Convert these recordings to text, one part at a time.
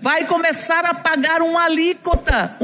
vai começar a pagar uma alíquota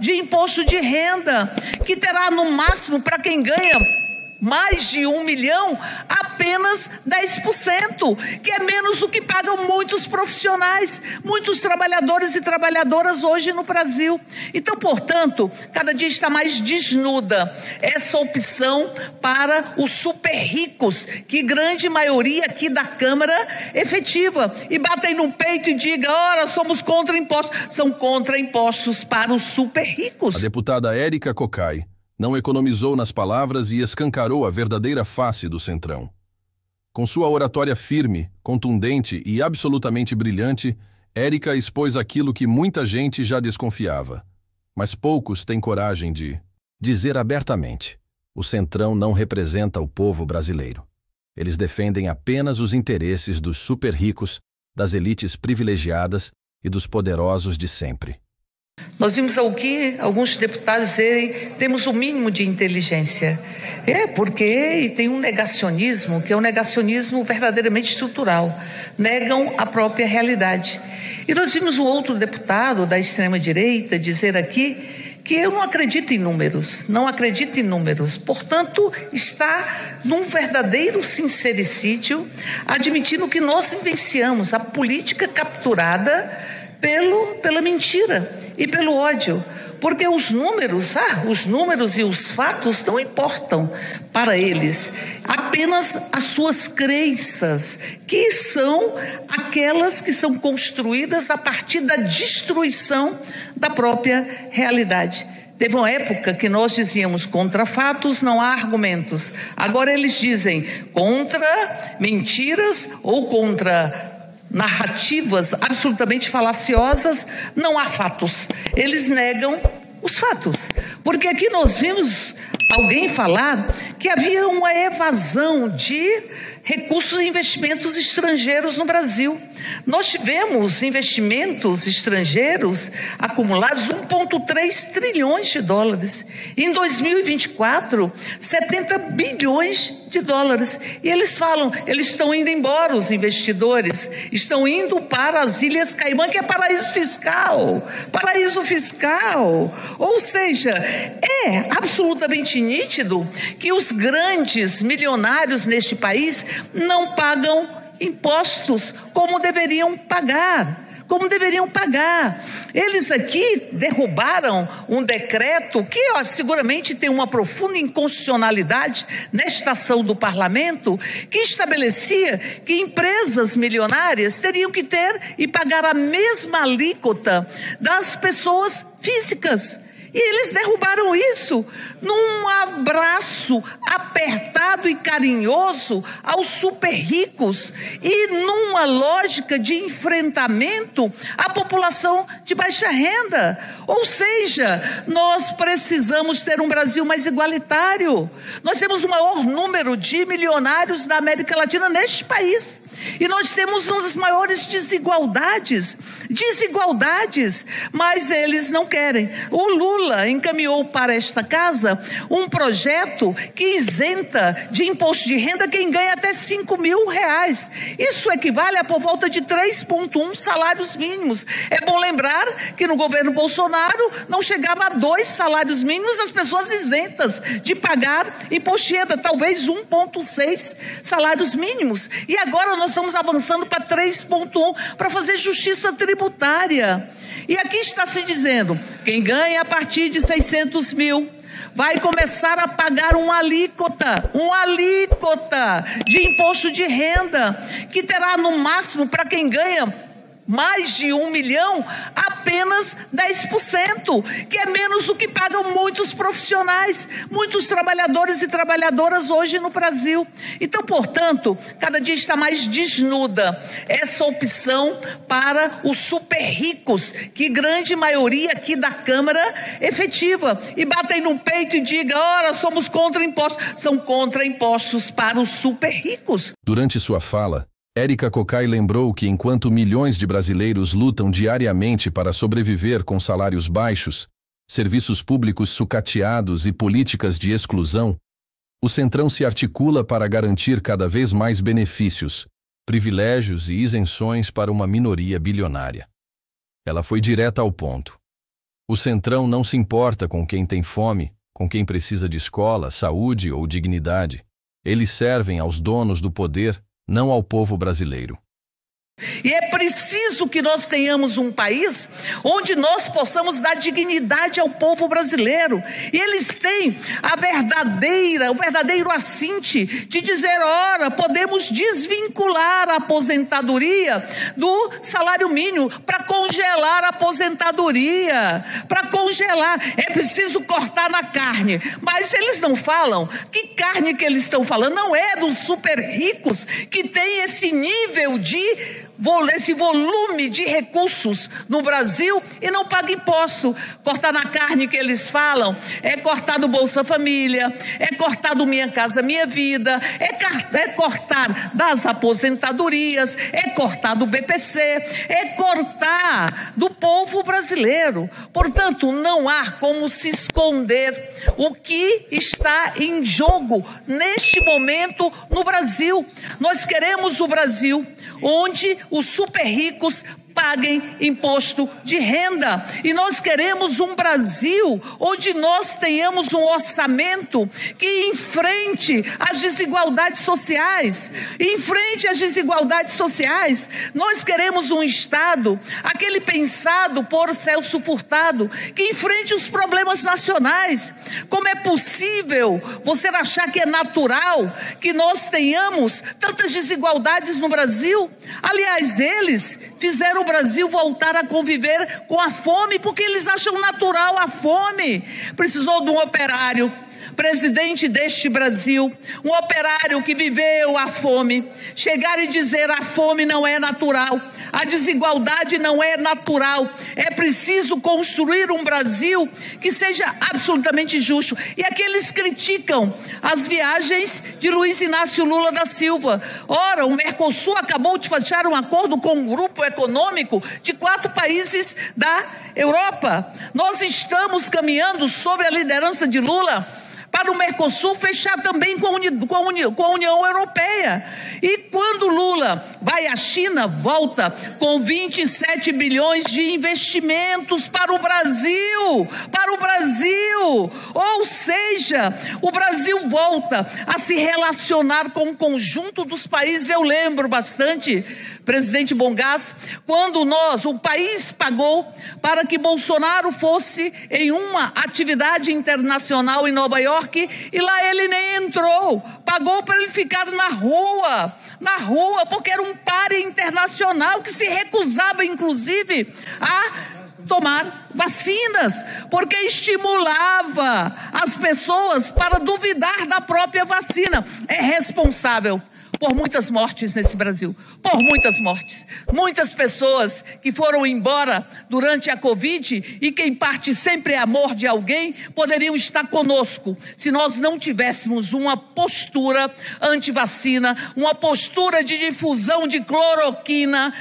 de imposto de renda, que terá no máximo, para quem ganha mais de 1 milhão, apenas 10%, que é menos do que pagam muitos profissionais, muitos trabalhadores e trabalhadoras hoje no Brasil. Então, portanto, cada dia está mais desnuda essa opção para os super ricos, que grande maioria aqui da Câmara efetiva, e batem no peito e digam: ora, somos contra impostos. São contra impostos para os super ricos. A deputada Érica Cocai não economizou nas palavras e escancarou a verdadeira face do Centrão. Com sua oratória firme, contundente e absolutamente brilhante, Érica expôs aquilo que muita gente já desconfiava. Mas poucos têm coragem de dizer abertamente: o Centrão não representa o povo brasileiro. Eles defendem apenas os interesses dos super ricos, das elites privilegiadas e dos poderosos de sempre. Nós vimos aqui alguns deputados dizerem: temos o mínimo de inteligência. Porque tem um negacionismo, que é um negacionismo verdadeiramente estrutural. Negam a própria realidade. E nós vimos um outro deputado da extrema-direita dizer aqui que eu não acredito em números, portanto está num verdadeiro sincericídio, admitindo que nós vivenciamos a política capturada pela mentira e pelo ódio, porque os números e os fatos não importam para eles, apenas as suas crenças, que são aquelas que são construídas a partir da destruição da própria realidade. Teve uma época que nós dizíamos: contra fatos não há argumentos. Agora eles dizem contra mentiras ou contra narrativas absolutamente falaciosas, não há fatos. Eles negam os fatos. Porque aqui nós vimos alguém falar que havia uma evasão de recursos e investimentos estrangeiros no Brasil. Nós tivemos investimentos estrangeiros acumulados 1,3 trilhões de dólares. Em 2024, 70 bilhões de dólares. E eles falam, eles estão indo embora, os investidores, estão indo para as Ilhas Caimã, que é paraíso fiscal. Ou seja, é absolutamente nítido que os grandes milionários neste país não pagam impostos como deveriam pagar. Eles aqui derrubaram um decreto que seguramente tem uma profunda inconstitucionalidade nesta ação do parlamento, que estabelecia que empresas milionárias teriam que ter e pagar a mesma alíquota das pessoas físicas. E eles derrubaram isso num abraço apertado e carinhoso aos super ricos e numa lógica de enfrentamento à população de baixa renda. Ou seja, nós precisamos ter um Brasil mais igualitário. Nós temos o maior número de milionários da América Latina neste país. E nós temos uma das maiores desigualdades, mas eles não querem. O Lula encaminhou para esta casa um projeto que isenta de imposto de renda quem ganha até R$5.000. Isso equivale a por volta de 3,1 salários mínimos. É bom lembrar que no governo Bolsonaro não chegava a 2 salários mínimos as pessoas isentas de pagar imposto de renda, talvez 1,6 salários mínimos. E agora nós estamos avançando para 3,1 para fazer justiça tributária. E aqui está se dizendo: quem ganha a partir de 600 mil vai começar a pagar uma alíquota de imposto de renda, que terá no máximo, para quem ganha mais de 1 milhão, apenas 10%, que é menos do que pagam muitos profissionais, muitos trabalhadores e trabalhadoras hoje no Brasil. Então, portanto, cada dia está mais desnuda essa opção para os super ricos, que grande maioria aqui da Câmara efetiva, e batem no peito e digam: ora, somos contra impostos. São contra impostos para os super ricos. Durante sua fala, Érica Cocai lembrou que enquanto milhões de brasileiros lutam diariamente para sobreviver com salários baixos, serviços públicos sucateados e políticas de exclusão, o Centrão se articula para garantir cada vez mais benefícios, privilégios e isenções para uma minoria bilionária. Ela foi direta ao ponto. O Centrão não se importa com quem tem fome, com quem precisa de escola, saúde ou dignidade. Eles servem aos donos do poder, não ao povo brasileiro. E é preciso que nós tenhamos um país onde nós possamos dar dignidade ao povo brasileiro. E eles têm o verdadeiro assinte de dizer, ora, podemos desvincular a aposentadoria do salário mínimo para congelar a aposentadoria, para congelar. É preciso cortar na carne. Mas eles não falam que carne que eles estão falando não é dos super ricos que tem esse nível esse volume de recursos no Brasil e não paga imposto. Cortar na carne que eles falam é cortar do Bolsa Família, é cortar do Minha Casa Minha Vida, é cortar das aposentadorias, é cortar do BPC, é cortar do povo brasileiro. Portanto, não há como se esconder o que está em jogo neste momento no Brasil. Nós queremos o Brasil onde os super ricos paguem imposto de renda. E nós queremos um Brasil onde nós tenhamos um orçamento que enfrente as desigualdades sociais. Nós queremos um Estado, aquele pensado por Celso Furtado, que enfrente os problemas nacionais. Como é possível você achar que é natural que nós tenhamos tantas desigualdades no Brasil? Aliás, eles fizeram o Brasil voltar a conviver com a fome, porque eles acham natural a fome. Precisou de um operário, presidente deste Brasil, um operário que viveu a fome, chegar e dizer a fome não é natural, a desigualdade não é natural, é preciso construir um Brasil que seja absolutamente justo. E aqueles criticam as viagens de Luiz Inácio Lula da Silva. Ora, o Mercosul acabou de fechar um acordo com um grupo econômico de 4 países da Europa. Nós estamos caminhando sobre a liderança de Lula para o Mercosul fechar também com a União Europeia. E quando Lula vai à China, volta com 27 bilhões de investimentos para o Brasil. Ou seja, o Brasil volta a se relacionar com o conjunto dos países. Eu lembro bastante, presidente Bongás, quando o país pagou para que Bolsonaro fosse em uma atividade internacional em Nova York, e lá ele nem entrou, pagou para ele ficar na rua, porque era um páreo internacional que se recusava, inclusive, a tomar vacinas, porque estimulava as pessoas para duvidar da própria vacina. É responsável por muitas mortes nesse Brasil, muitas pessoas que foram embora durante a Covid e quem parte sempre é amor de alguém, poderiam estar conosco se nós não tivéssemos uma postura anti-vacina, uma postura de difusão de cloroquina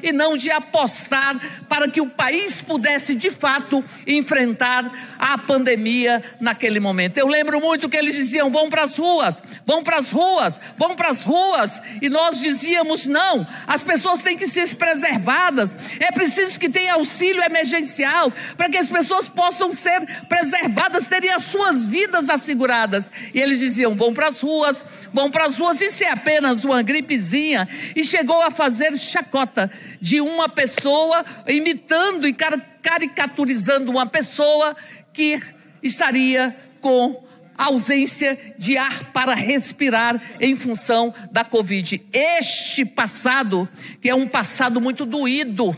e não de apostar para que o país pudesse de fato enfrentar a pandemia naquele momento. Eu lembro muito que eles diziam, vão para as ruas, e nós dizíamos não, as pessoas têm que ser preservadas, é preciso que tenha auxílio emergencial, para que as pessoas possam ser preservadas, terem as suas vidas asseguradas, e eles diziam, vão para as ruas, isso é apenas uma gripezinha, e chegou a fazer chacota de uma pessoa, imitando e caricaturizando uma pessoa que estaria com ausência de ar para respirar em função da Covid. Este passado, que é um passado muito doído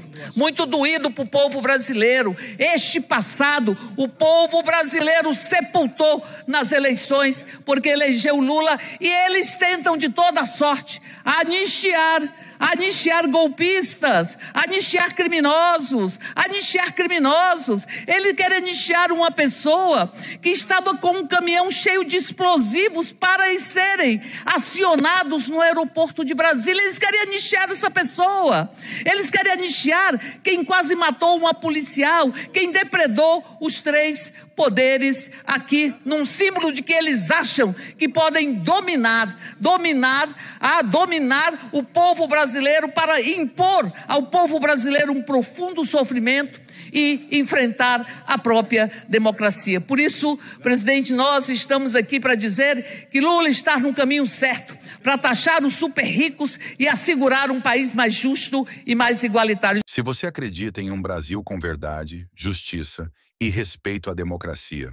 para o povo brasileiro, este passado o povo brasileiro sepultou nas eleições, porque elegeu Lula, e eles tentam de toda sorte anistiar golpistas, anistiar criminosos. Ele quer anistiar uma pessoa que estava com um caminhão cheio de explosivos para serem acionados no aeroporto de Brasília. Eles querem anistiar essa pessoa. Eles querem anistiar quem quase matou uma policial, quem depredou os 3 poderes aqui num símbolo de que eles acham que podem dominar o povo brasileiro para impor ao povo brasileiro um profundo sofrimento e enfrentar a própria democracia. Por isso, presidente, nós estamos aqui para dizer que Lula está no caminho certo para taxar os super ricos e assegurar um país mais justo e mais igualitário. Se você acredita em um Brasil com verdade, justiça e respeito à democracia,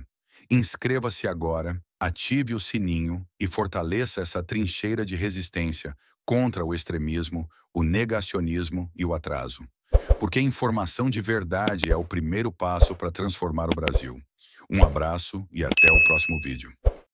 inscreva-se agora, ative o sininho e fortaleça essa trincheira de resistência contra o extremismo, o negacionismo e o atraso. Porque informação de verdade é o primeiro passo para transformar o Brasil. Um abraço e até o próximo vídeo.